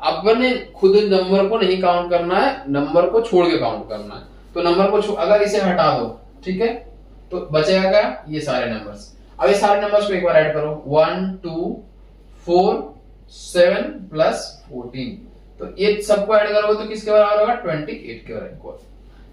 अपने खुद नंबर को नहीं काउंट करना है, नंबर को छोड़ के काउंट करना है। तो नंबर को अगर इसे हटा दो, ठीक है, तो बचेगा क्या, ये सारे नंबर्स। अब ये सारे नंबर्स को एक बार ऐड करो, 1 2 4 7 + 14, तो ये सबको ऐड करोगे तो किसके बराबर होगा, 28 के बराबर।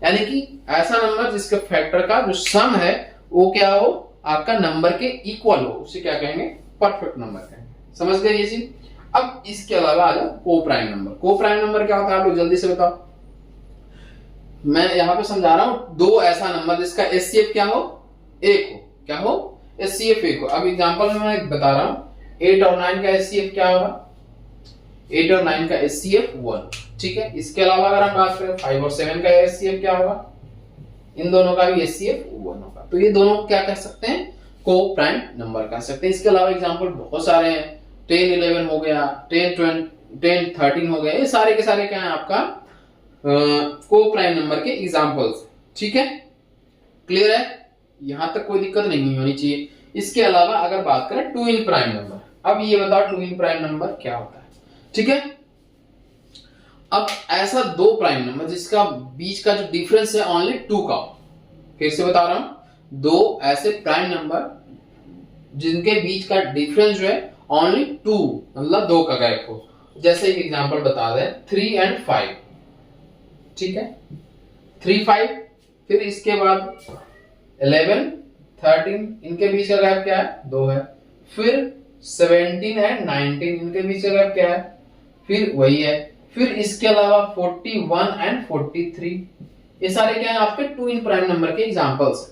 यानी कि ऐसा नंबर जिसके फैक्टर का जो सम है वो क्या हो, आपका नंबर के इक्वल हो, उसे क्या कहेंगे, परफेक्ट नंबर कहेंगे। समझ गए ये चीज। अब इसके अलावा आ जाओ को प्राइम नंबर। को प्राइम नंबर क्या होता है आप लोग जल्दी से बताओ। मैं यहां पे समझा रहा हूं, 2 ऐसा नंबर जिसका एचसीएफ क्या हो, 1 हो, क्या हो, एचसीएफ 1 हो। अब एग्जांपल में मैं बता रहा हूं, 8 और 9 का एचसीएफ क्या होगा, 8 और 9 का HCF 1। ठीक है, इसके अलावा अगर हम बात करें 5 और 7 का HCF क्या होगा, इन दोनों का भी HCF 1 होगा। तो ये दोनों क्या कह सकते हैं, को प्राइम नंबर कह सकते हैं। इसके अलावा एग्जांपल बहुत सारे हैं, 10 11 हो गया, 10 13 हो गया, ये सारे के सारे क्या है आपका को प्राइम नंबर के एग्जांपल्स। ठीक है, क्लियर है, यहां तक कोई दिक्कत नहीं होनी चाहिए। इसके अलावा अगर बात करें टू इन प्राइम नंबर, अब ये बताओ टू इन प्राइम नंबर क्या होता है। ठीक है, अब ऐसा दो प्राइम नंबर जिसका बीच का जो डिफरेंस है ओनली 2 का, फिर से बता रहा हूं, दो ऐसे प्राइम नंबर जिनके बीच का डिफरेंस जो है ओनली 2, मतलब 2 का गैप हो। जैसे एक एग्जांपल बता दें 3 एंड 5। ठीक है, 3 5, फिर इसके बाद 11 13, इनके बीच का गैप क्या है, 2 है। फिर 17 एंड 19, इनके बीच का गैप क्या है, फिर वही है। फिर इसके अलावा 41 एंड 43, ये सारे क्या है आपके टू इन प्राइम नंबर के एग्जांपल्स।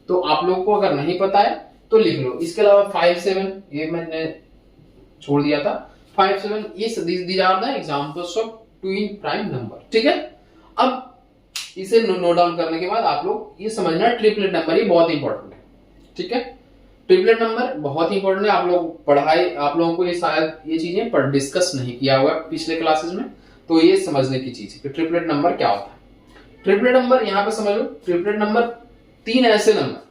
तो आप लोगों को अगर नहीं पता है तो लिख लो। इसके अलावा 5 7, ये मैंने छोड़ दिया था, 5 7, ये these are the examples of twin prime number. ठीक है, अब इसे नोट डाउन करने के बाद आप लोग ये समझना ट्रिपलेट नंबर, ये बहुत इंपॉर्टेंट है। ठीक है, ट्रिपलेट नंबर बहुत इंपॉर्टेंट है। आप लोग पढ़ाई, आप लोगों को ये शायद ये चीजें पर डिस्कस नहीं किया हुआ पिछले क्लासेस में, तो ये समझने की चीज है कि ट्रिपलेट नंबर क्या होता है। ट्रिपलेट नंबर यहाँ पे समझ लो, ट्रिपलेट नंबर 3 ऐसे नंबर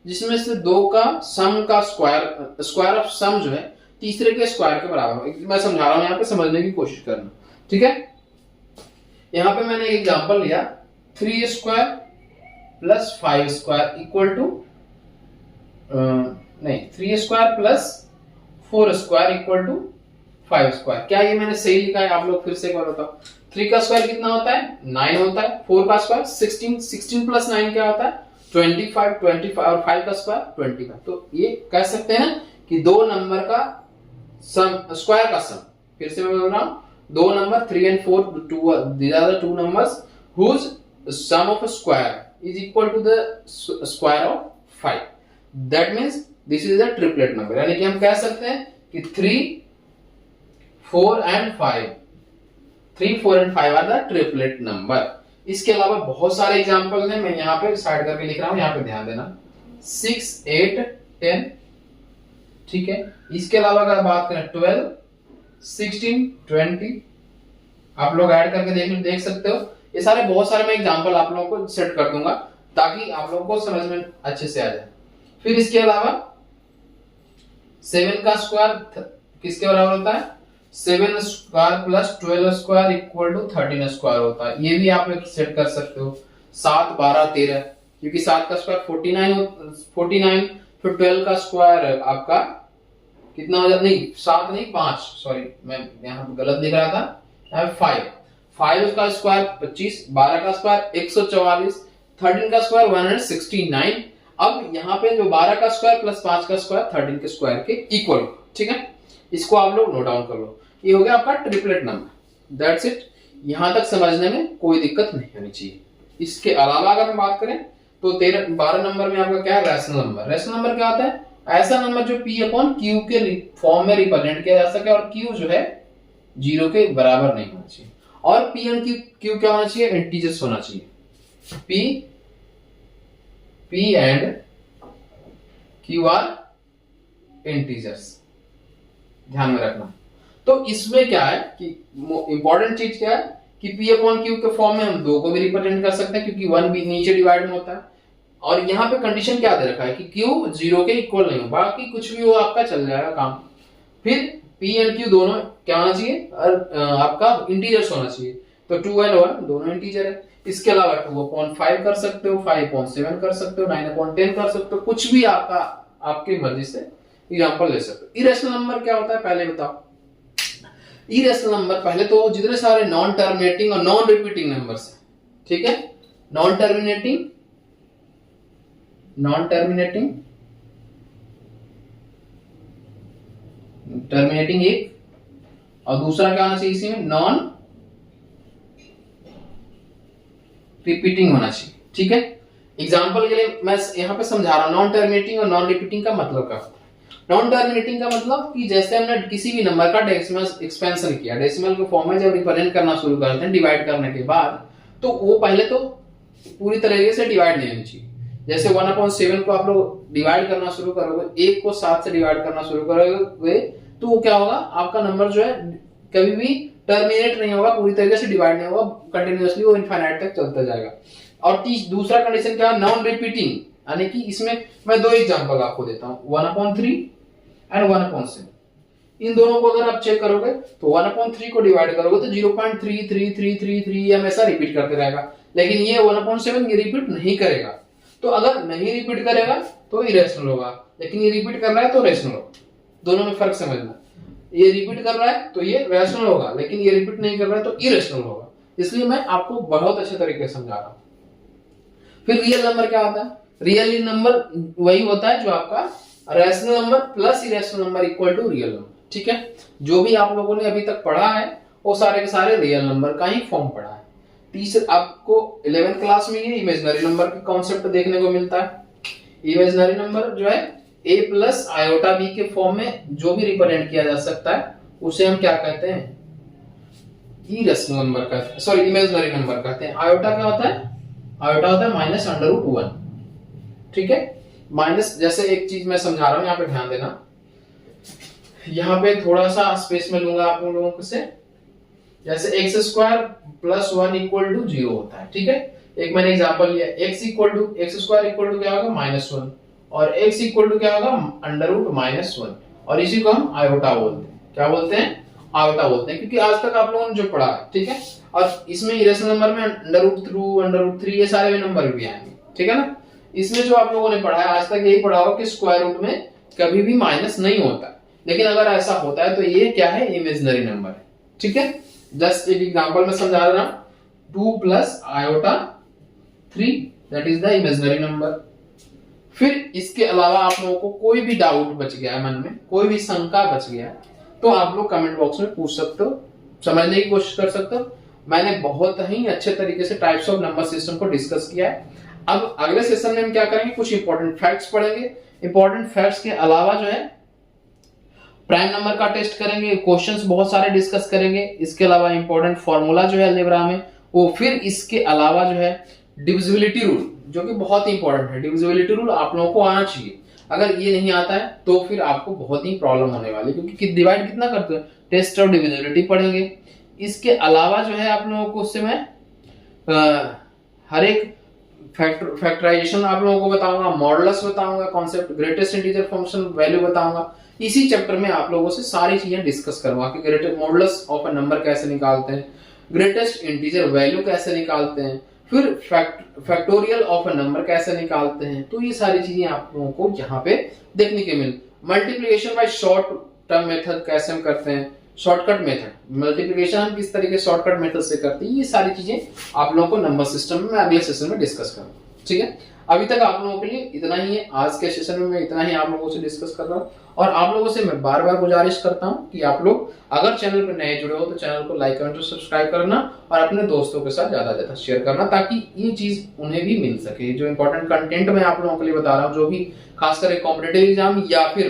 जिसमें से 2 का सम का स्क्वायर ऑफ सम जो है तीसरे के स्क्वायर के बराबर हो। मैं समझा रहा हूं, यहाँ पे समझने की कोशिश करना। ठीक है, यहाँ पे मैंने एक एग्जांपल लिया, 3 square plus 5 square equal to नहीं 3 square plus 4 square equal to 5 square. क्या ये मैंने सही लिखा है, आप लोग फिर से एक बार बताओ। 3 का स्क्वायर कितना होता है, 9 होता है। 4 का स्क्वायर 16, 16 प्लस 9 क्या होता है, 25, 25 और 5 का स्क्वायर 25। तो ये कह सकते हैं कि दो नंबर का सम, स्क्वायर का सम। फिर से मैं बोल रहा हूं, दो number 3 and 4, these are the two numbers whose sum of a square is equal to the square of 5. That means this is a triplet number। यानी कि हम कह सकते हैं कि 3 4 and 5, 3 4 and 5 are the triplet number। इसके अलावा बहुत सारे एग्जांपल हैं, मैं यहाँ पे साइड करके लिख रहा हूं, यहाँ पे ध्यान देना। 6 8 10। ठीक है, इसके अलावा अगर बात करें 12 16 20, आप लोग ऐड करके देख सकते हो। ये सारे बहुत सारे मैं एग्जांपल आप लोगों को सेट कर दूंगा ताकि आप लोगों को समझ में अच्छे से आ जाए। फिर इसके अलावा 7 का स्क्वायर किसके बराबर होता है, 7 square plus 12 square equal to 13 square होता है। ये भी आप सेट कर सकते हो। 7 12 13, क्योंकि 7 का स्क्वायर 49, फिर 12 का स्क्वायर आपका कितना हो जाता, नहीं 7 नहीं 5, सॉरी मैं यहाँ पे गलत लिख रहा था, 5 का स्क्वायर 25, 12 का स्क्वायर 144, 13 का स्क्वायर 169। अब यहाँ पे जो 12 का स्क्वायर प्लस 5 का स्क्वायर 13 के स्क्वायर के इक्वल। ठीक है, इसको आप लोग नोट डाउन कर लो। ये हो गया आपका ट्रिपलेट नंबर। दैट्स इट, यहां तक समझने में कोई दिक्कत नहीं होनी चाहिए। इसके अलावा अगर हम बात करें तो 12 नंबर में आपका क्या है, रैशनल नंबर। रैशनल नंबर क्या होता है, ऐसा नंबर जो P अपॉन Q के फॉर्म में रिप्रेजेंट किया जा सके और Q जो है 0 के बराबर नहीं होना चाहिए। और P एंड Q क्या होना चाहिए, इंटीजर्स होना चाहिए। P and Q are integers, ध्यान में रखना। तो इसमें क्या है कि इंपॉर्टेंट चीज क्या है कि P अपॉन Q के फॉर्म में हम 2 को भी रिप्रेजेंट कर सकते हैं, क्योंकि 1 भी नीचे डिवाइड में होता है। और यहाँ पे कंडीशन क्या दे रखा है कि Q 0 के इक्वल नहीं हो, बाकी कुछ भी हो आपका चल जाएगा काम। फिर P एंड Q दोनों क्या होना चाहिए, आपका इंटीजर्स होना चाहिए। तो 2 and 1 दोनों इंटीजर है। इसके अलावा 2 अपॉन 5 कर सकते हो, 5 अपॉन 7 कर सकते हो, 9 अपॉन 10 कर सकते हो, कुछ भी आपका आपकी मर्जी से एग्जांपल ले सकते हो। इरेशनल नंबर क्या होता है पहले बताओ। इरेशनल नंबर पहले तो जितने सारे नॉन टर्मिनेटिंग और नॉन रिपीटिंग नंबर्स हैं, ठीक है, नॉन टर्मिनेटिंग एक, और दूसरा क्या होना चाहिए इसी में, नॉन रिपीटिंग होना चाहिए। ठीक है, एग्जांपल के लिए मैं यहां पे समझा रहा हूं नॉन टर्मिनेटिंग और नॉन रिपीटिंग का मतलब क्या होता है। नॉन टर्मिनेटिंग का मतलब कि जैसे हमने किसी भी नंबर का डेसिमल एक्सपेंशन किया, डेसिमल के फॉर्म में जब रिप्रेजेंट करना शुरू करते हैं डिवाइड करने के बाद, तो वो पहले तो पूरी तरीके से डिवाइड नहीं होनी चाहिए। जैसे 1/7 को आप लोग डिवाइड करना शुरू करोगे, 1 को 7 से डिवाइड करना शुरू करोगे, तो वो क्या होगा, आपका नंबर जो है कभी भी टर्मिनेट नहीं होगा, पूरी तरीके से डिवाइड नहीं होगा, कंटिन्यूअसली वो इनफाइनाइट तक चलता जाएगा। और दूसरा कंडीशन क्या है, नॉन रिपीटिंग, यानी कि इसमें मैं 2 एग्जांपल आपको देता हूं, 1/3 एंड 1/7। इन दोनों को अगर आप चेक करोगे तो 1/3 को डिवाइड करोगे तो 0.3333 हमेशा रिपीट करते रहेगा, लेकिन ये 1/7 ये रिपीट नहीं करेगा। तो अगर नहीं रिपीट करेगा तो इरेशनल होगा, लेकिन ये रिपीट कर रहा है तो रेशनल होगा। दोनों में फर्क समझना, ये रिपीट कर रहा है तो ये रैशनल होगा, लेकिन ये रिपीट नहीं कर रहा है तो इरेशनल होगा। इसलिए मैं आपको बहुत अच्छे तरीके से समझा रहा हूं। फिर रियल नंबर क्या होता है, रियल नंबर वही होता है जो आपका rational number plus irrational number equal to real number. ठीक है, जो भी आप लोगों ने अभी तक पढ़ा है वो सारे के सारे रियल नंबर का ही फॉर्म पढ़ा है। तीसरा आपको 11th क्लास में ये इमेजिनरी नंबर का कॉन्सेप्ट देखने को मिलता है। इमेजिनरी नंबर जो है a प्लस आयोटा b के फॉर्म में जो भी रिप्रेजेंट किया जा सकता है उसे हम क्या कहते हैं, इरेशनल नंबर कहते हैं, सॉरी इमेजिनरी नंबर कहते हैं। आयोटा क्या होता है, आयोटा होता है -√1। ठीक है, माइनस, जैसे एक चीज मैं समझा रहा हूं, यहाँ पे ध्यान देना, यहाँ पे थोड़ा सा स्पेस में लूंगा आप लोगों से। जैसे x² + 1 = 0 होता है। ठीक है, एक मैंने एग्जांपल लिया, x² = क्या होगा, -1, और x = क्या होगा, √-1, और इसी को हम आयोटा बोलते हैं। क्या बोलते हैं, आयोटा बोलते हैं, क्योंकि आज तक आप लोगों ने जो पढ़ा है। ठीक है, और इसमें इरेशनल नंबर में √2, √3 ये सारे नंबर भी आएंगे। ठीक है ना, इसमें जो आप लोगों ने पढ़ा है आज तक यही पढ़ा होगा कि स्क्वायर रूट में कभी भी माइनस नहीं होता, लेकिन अगर ऐसा होता है तो ये क्या है, इमेजिनरी नंबर है। ठीक है, जस्ट एक एग्जांपल में समझा रहा हूं, 2 + iota 3 that is the imaginary number. फिर इसके अलावा आप लोगों को कोई भी डाउट बच गया है मन में, कोई भी शंका बच गया है, तो आप लोग कमेंट बॉक्स में पूछ सकते हो, समझने की कोशिश कर सकते हो। मैंने बहुत ही अच्छे तरीके से टाइप्स ऑफ नंबर सिस्टम को डिस्कस किया है। अब अगले सेशन में हम क्या करेंगे, कुछ इंपॉर्टेंट फैक्ट्स पढ़ेंगे। इंपॉर्टेंट फैक्ट्स के अलावा जो है प्राइम नंबर का टेस्ट करेंगे, क्वेश्चंस बहुत सारे डिस्कस करेंगे। इसके अलावा इंपॉर्टेंट फॉर्मूला जो है अलजेब्रा में वो, फिर इसके अलावा जो है डिविजिबिलिटी रूल, जो कि बहुत ही इंपॉर्टेंट है। डिविजिबिलिटी रूल आप लोगों को आना चाहिए, अगर ये नहीं आता है तो फिर आपको बहुत ही प्रॉब्लम होने वाली, क्योंकि डिवाइड कितना करते हैं, टेस्ट ऑफ डिविजिबिलिटी पढ़ेंगे। इसके अलावा जो है आप लोगों को उससे मैं हर एक फैक्टराइजेशन आप लोगों को बताऊंगा, मॉडुलस बताऊंगा, concept greatest integer function value बताऊंगा। इसी चैप्टर में आप लोगों से सारी चीजें डिस्कस करूंगा कि greatest modulus of a number कैसे निकालते हैं, ग्रेटेस्ट इंटीजर वैल्यू कैसे निकालते हैं, फिर फैक्टोरियल ऑफ अ नंबर कैसे निकालते हैं। तो ये सारी चीजें आप लोगों को यहाँ पे देखने के मिल। Multiplication by short term method कैसे हम करते हैं, शॉर्टकट मेथड, मल्टीप्लिकेशन हम किस तरीके शॉर्टकट मेथड से करते हैं, ये सारी चीजें आप लोगों को नंबर सिस्टम में अगले सेशन में डिस्कस करूंगा। ठीक है, अभी तक आप लोगों के लिए इतना ही है। आज के सेशन में मैं इतना ही आप लोगों से डिस्कस कर रहा हूँ, और आप लोगों से मैं बार बार गुजारिश करता हूँ कि आप लोग अगर चैनल पर नए जुड़े हो तो चैनल को लाइक कमेंट और सब्सक्राइब करना, और अपने दोस्तों के साथ ज्यादा ज्यादा शेयर करना, ताकि ये चीज उन्हें भी मिल सके। जो इंपॉर्टेंट कंटेंट मैं आप लोगों के लिए बता रहा हूँ, जो भी खासकर कॉम्पिटिटिव एग्जाम या फिर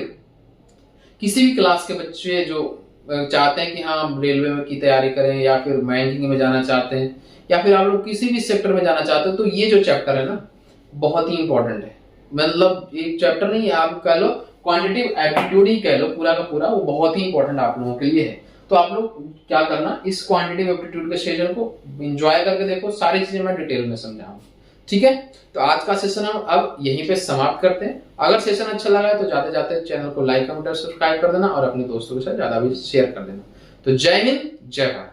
किसी भी क्लास के बच्चे जो चाहते हैं कि हाँ रेलवे में की तैयारी करें, या फिर बैंकिंग में जाना चाहते हैं, या फिर आप लोग किसी भी सेक्टर में जाना चाहते हो, तो ये जो चैप्टर है ना बहुत ही इंपॉर्टेंट है। मतलब एक चैप्टर नहीं, आप कह लो क्वांटिटेटिव एप्टीट्यूड ही कह लो, पूरा का पूरा वो बहुत ही इंपॉर्टेंट आप लोगों के लिए है। तो आप लोग क्या करना, इस क्वांटिटेटिव एप्टीट्यूड के सेशन को एंजॉय करके देखो, सारी चीजें मैं डिटेल में समझाऊंगा। ठीक है, तो आज का सेशन हम अब यहीं पे समाप्त करते हैं। अगर सेशन अच्छा लगा है तो जाते जाते चैनल को लाइक कमेंट और सब्सक्राइब कर देना, और अपने दोस्तों के साथ ज्यादा भी शेयर कर देना। तो जय हिंद, जय भारत।